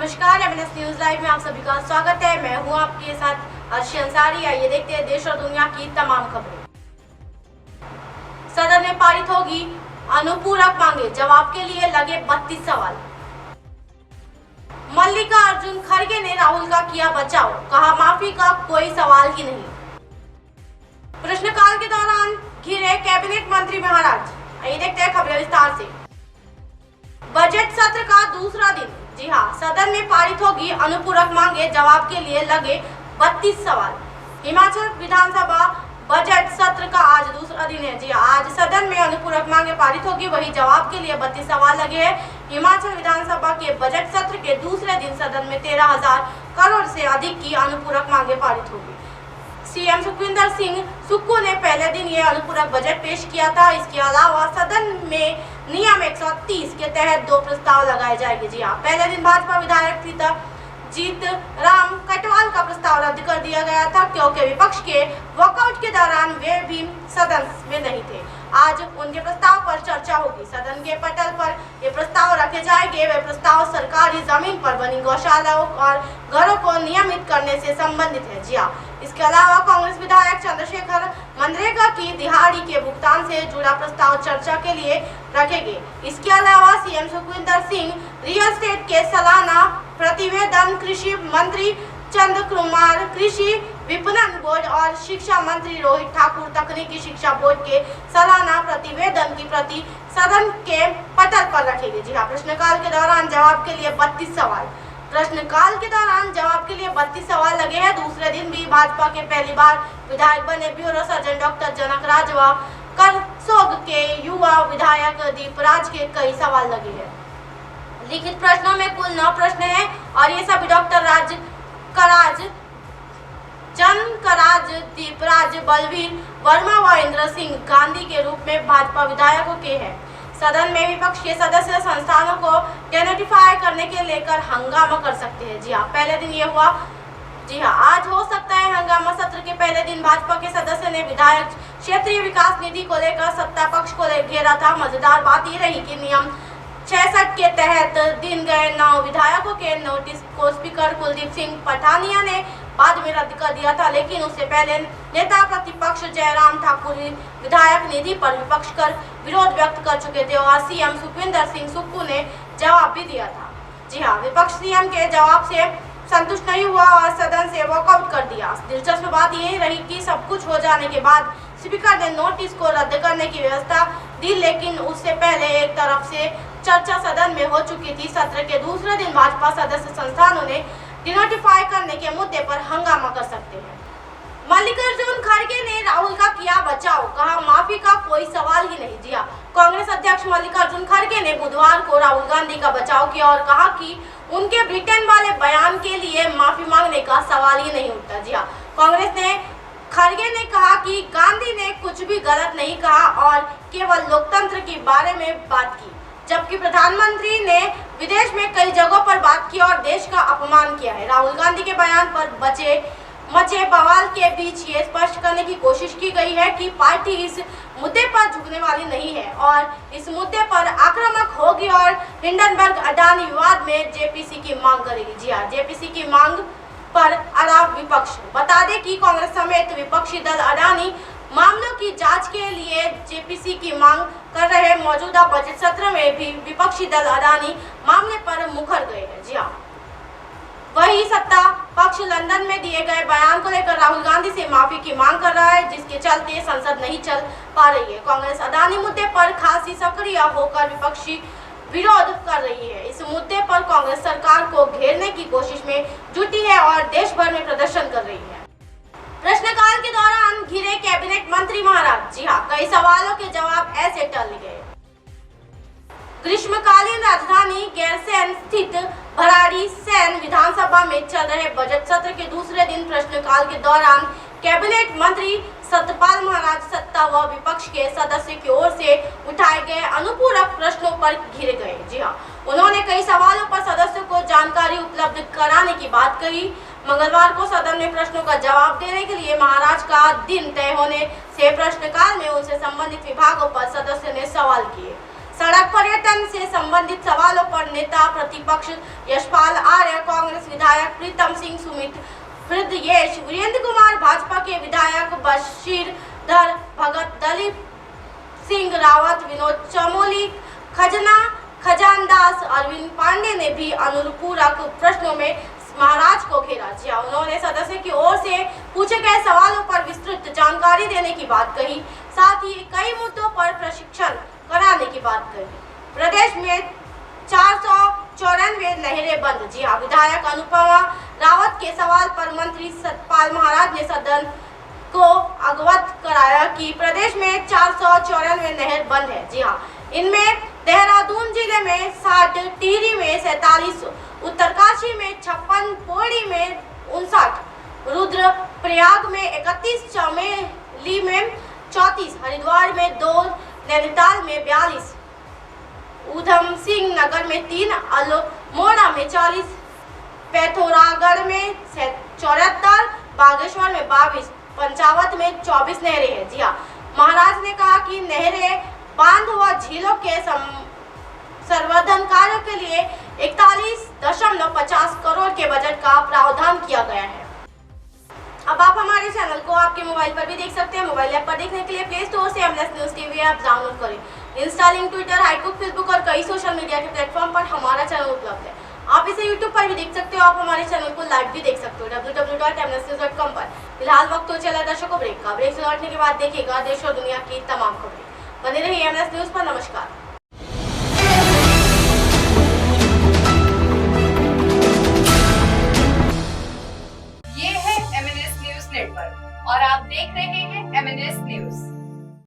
नमस्कार, MNS news live में आप सभी का स्वागत है। मैं हूं आपके साथ अर्शी अंसारी। आइए देखते हैं देश और दुनिया की तमाम खबरें। सदन में पारित होगी अनुपूरक मांगे, जवाब के लिए लगे 32 सवाल। मल्लिकार्जुन खड़गे ने राहुल का किया बचाव, कहा माफी का कोई सवाल ही नहीं। प्रश्नकाल के दौरान घिरे कैबिनेट मंत्री महाराज। आइए देखते हैं खबरें विस्तार से। बजट सत्र का दूसरा दिन, जी हाँ, सदन में पारित होगी अनुपूरक मांगे, जवाब के लिए लगे 32 सवाल। हिमाचल विधानसभा बजट सत्र का आज दूसरा दिन है। जी हाँ, आज सदन में अनुपूरक मांगे पारित होगी, वही जवाब के लिए 32 सवाल लगे हैं। हिमाचल विधानसभा के बजट सत्र के दूसरे दिन सदन में 13,000 करोड़ से अधिक की अनुपूरक मांगे पारित होगी। सीएम सुखविंदर सिंह सुक्खू ने पहले दिन ये अनुपूरक बजट पेश किया था। इसके अलावा सदन में नियम 130 के तहत 2 प्रस्ताव लगाए जाएंगे। जी हाँ, पहले दिन भाजपा विधायक जीत राम कटवाल का प्रस्ताव रद्द कर दिया गया था, क्योंकि विपक्ष के वॉकआउट के दौरान वे भी सदन में नहीं थे। आज उनके प्रस्ताव पर चर्चा होगी। सदन के पटल पर ये प्रस्ताव रखे जाएंगे। वे प्रस्ताव सरकारी जमीन पर बनी गौशालाओं और घरों को नियमित करने से संबंधित है। जी हाँ, इसके अलावा कांग्रेस विधायक चंद्रशेखर मनरेगा की दिहाड़ी के भुगतान से जुड़ा प्रस्ताव चर्चा के लिए रखेंगे। इसके अलावा CM Sukhvinder Singh real estate के सालाना प्रतिवेदन, कृषि मंत्री चंद्र कुमार कृषि विपणन बोर्ड और शिक्षा मंत्री रोहित ठाकुर तकनीकी शिक्षा बोर्ड के सालाना प्रतिवेदन की प्रति सदन के पटल पर रखेंगे। जी हाँ, प्रश्नकाल के दौरान जवाब के लिए 32 सवाल। प्रश्नकाल के दौरान जवाब के लिए 32 सवाल लगे हैं। दूसरे दिन भी भाजपा के पहली बार विधायक बने ब्यूरो सर्जन डॉक्टर जनक राज व करसोग के युवा विधायक दीपराज के कई सवाल लगे हैं। लिखित प्रश्नों में कुल 9 प्रश्न हैं और ये सभी डॉक्टर जनकराज, दीपराज, बलवीर वर्मा व इंद्र सिंह गांधी के रूप में भाजपा विधायकों के हैं। सदन में विपक्ष के सदस्य संस्थानों को डेनोटिफाई करने के लेकर हंगामा कर सकते हैं। जी हाँ, पहले दिन ये हुआ। जी हाँ, आज हो सकता है हंगामा। सत्र के पहले दिन भाजपा के सदस्य ने विधायक क्षेत्रीय विकास निधि को लेकर सत्ता पक्ष को घेरा था। मजेदार बात ये रही कि नियम 66 के तहत दिन गए 9 विधायकों के नोटिस को स्पीकर कुलदीप सिंह पठानिया ने बाद में रद्द कर दिया था, लेकिन उससे पहले नेता प्रतिपक्ष जयराम ठाकुर विधायक निधि पर विपक्ष कर विरोध व्यक्त कर चुके थे और सीएम सुखविंदर सिंह सुक्खू ने जवाब भी दिया था। जी हाँ, विपक्ष सीएम के जवाब से संतुष्ट नहीं हुआ और सदन से वॉकआउट कर दिया। दिलचस्प बात यही रही कि सब कुछ हो जाने के बाद स्पीकर ने नोटिस को रद्द करने की व्यवस्था दी, लेकिन उससे पहले एक तरफ से चर्चा सदन में हो चुकी थी। सत्र के दूसरे दिन भाजपा सदस्य संस्थानों ने डिनोटिफाई करने के मुद्दे पर हंगामा कर सकते हैं। मल्लिकार्जुन खड़गे ने राहुल का किया बचाव, कहा माफी का कोई सवाल ही नहीं। जी हाँ, कांग्रेस अध्यक्ष मल्लिकार्जुन खड़गे ने बुधवार को राहुल गांधी का बचाव किया और कहा कि उनके ब्रिटेन वाले बयान के लिए माफी मांगने का सवाल ही नहीं उठता। जी हाँ, कांग्रेस ने खड़गे ने कहा कि गांधी ने कुछ भी गलत नहीं कहा और केवल लोकतंत्र के बारे में बात की, जबकि प्रधानमंत्री ने विदेश में कई जगहों पर बात की और देश का अपमान किया है। राहुल गांधी के बयान पर मचे बवाल के बीच ये स्पष्ट करने की कोशिश की गई है कि पार्टी इस मुद्दे पर झुकने वाली नहीं है और इस मुद्दे पर आक्रामक होगी और हिंडनबर्ग अडानी विवाद में जेपीसी की मांग करेगी। जी हाँ, जेपीसी की मांग पर अड़ा विपक्ष। बता दें कि कांग्रेस समेत विपक्षी दल अडानी मामलों की जांच के लिए जेपीसी की मांग कर रहे। मौजूदा बजट सत्र में भी विपक्षी दल अडानी मामले पर मुकर गए हैं। जी हाँ, वही सत्ता पक्ष लंदन में दिए गए बयान को लेकर राहुल गांधी से माफी की मांग कर रहा है, जिसके चलते संसद नहीं चल पा रही है। कांग्रेस अडानी मुद्दे पर खासी सक्रिय होकर विपक्षी विरोध कर रही है। इस मुद्दे पर कांग्रेस सरकार को घेरने की कोशिश में जुटी है और देश भर में प्रदर्शन कर रही है। प्रश्नकाल के दौरान घिरे कैबिनेट मंत्री महाराज। जी हाँ, कई सवालों के जवाब ऐसे टल गए। ग्रीष्मकालीन राजधानी गैरसैंण स्थित भराड़ीसैंण विधानसभा में चल रहे बजट सत्र के दूसरे दिन प्रश्नकाल के दौरान कैबिनेट मंत्री सतपाल महाराज सत्ता व विपक्ष के सदस्य की ओर से उठाए गए अनुपूरक प्रश्नों पर घिरे गए। जी हाँ, उन्होंने कई सवालों पर सदस्यों को जानकारी उपलब्ध कराने की बात कही। मंगलवार को सदन में प्रश्नों का जवाब देने के लिए महाराज का दिन तय होने से प्रश्नकाल में उनसे संबंधित विभागों पर सदस्यों ने सवाल किए। सड़क पर्यटन से संबंधित सवालों पर नेता प्रतिपक्ष यशपाल आर्य, कांग्रेस विधायक प्रीतम सिंह, सुमित हृदयेश, वीरेंद्र कुमार, भाजपा के विधायक बशीरधर भगत, दलीप सिंह रावत, विनोद चमोली, खजानदास, अरविंद पांडे ने भी अनुपूरक प्रश्नों में महाराज को घेरा। जी हाँ, उन्होंने सदस्य की ओर से पूछे गए सवालों पर विस्तृत जानकारी देने की बात कही, साथ ही कई मुद्दों पर प्रशिक्षण कराने की बात कही। प्रदेश में 494 नहरें बंद। जी हाँ, विधायक अनुपमा रावत के सवाल पर मंत्री सतपाल महाराज ने सदन को अवगत कराया कि प्रदेश में 494 नहर बंद है। जी हाँ, इनमें देहरादून जिले में 60, टिहरी में 47, उत्तरकाशी में 56, पौड़ी में 59, रुद्रप्रयाग में 31, चमेली में 34, हरिद्वार में 2, नैनीताल में 42, ऊधम सिंह नगर में 3, अल्मोड़ा में 40, पिथौरागढ़ में 74, बागेश्वर में 22, पंचावत में 24 नहरें हैं। जी हाँ, महाराज ने कहा कि नहरें, बांध व झीलों के संवर्धन कार्यों के लिए 41.50 करोड़ के बजट का प्रावधान किया गया है। अब आप हमारे चैनल को आपके मोबाइल पर भी देख सकते हैं। मोबाइल ऐप पर देखने के लिए प्ले स्टोर से MNS news TV app download करें। इंस्टा, लिंक, ट्विटर, हाईकुक, फेसबुक और कई सोशल मीडिया के प्लेटफॉर्म पर हमारा चैनल उपलब्ध है। आप इसे यूट्यूब पर भी देख सकते हो। आप हमारे चैनल को लाइव भी देख सकते हो www.mnsnews.com पर। फिलहाल वक्त हो चला दर्शकों ब्रेक का। ब्रेक से लौटने के बाद देखिएगा देश और दुनिया की तमाम खबरें। बने रहिए एमएनएस न्यूज पर। नमस्कार। ये है एमएनएस न्यूज नेटवर्क और आप देख रहे हैं एमएनएस न्यूज।